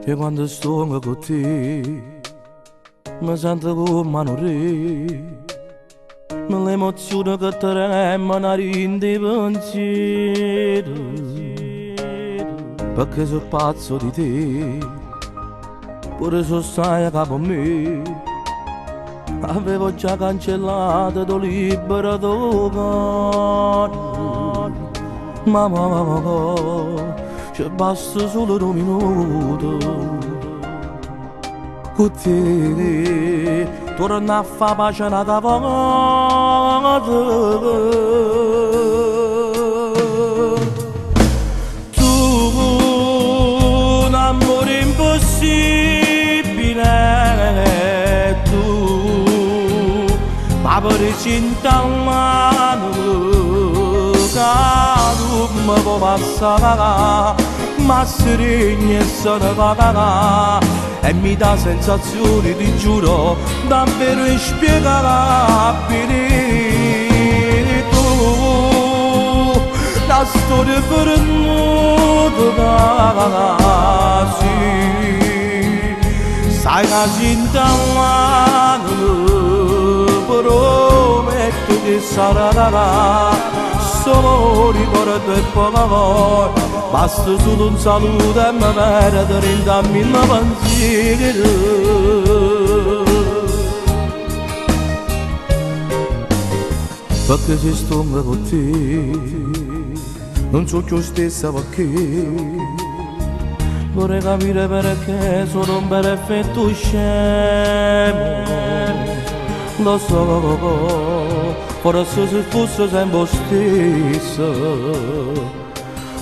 E quando sto con te mi sento come un re. L'emozione che trema di pensiero, perché sono pazzo di te, pure se stai a capo a me. Avevo già cancellato tuo libero tuo cuore, ma ci basta solo 2 minuti. Con te torna a fare pace una volta. Tu un amore impossibile, tu ma presenta mano che non mi può passare, ma si regna e se ne va. E mi dà sensazioni, ti giuro, davvero inspiegabili. Tu, la storia perduta, sì. Sai che cinta prometto che sarà solo ricordo e poca voce. Basta solo un saluto e mi perdo in mille pensieri. Perché se sto con te non so più stessa perché. Vorrei capire perché sono un bel effetto scemo. Lo so, forse se fosse sempre stesso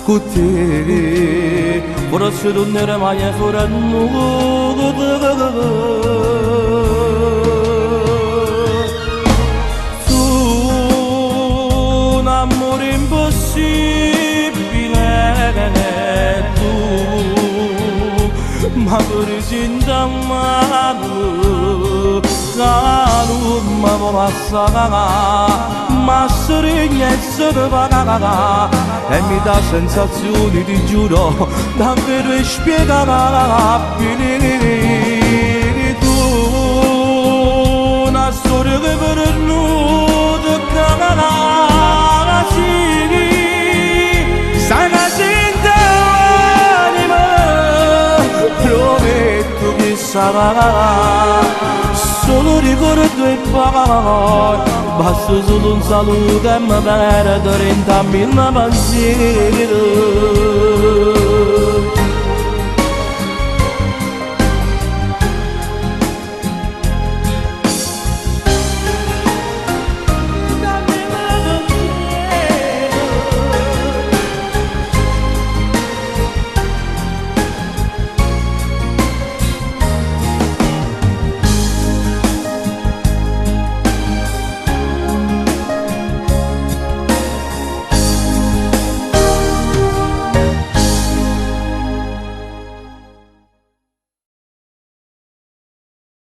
con te, forse non era mai fuori nudo. Tu un amore impossibile, tu ma presenta mano che non mi può passare, ma si regna e se ne va. E mi dà sensazioni, ti giuro, davvero inspiegabili. Tu, una storia che per noi cagala, sì. Sai che sente l'anima, prometto che sarà solo ricordo e parole. Basta solo un saluto e mi perdo in mille pensieri.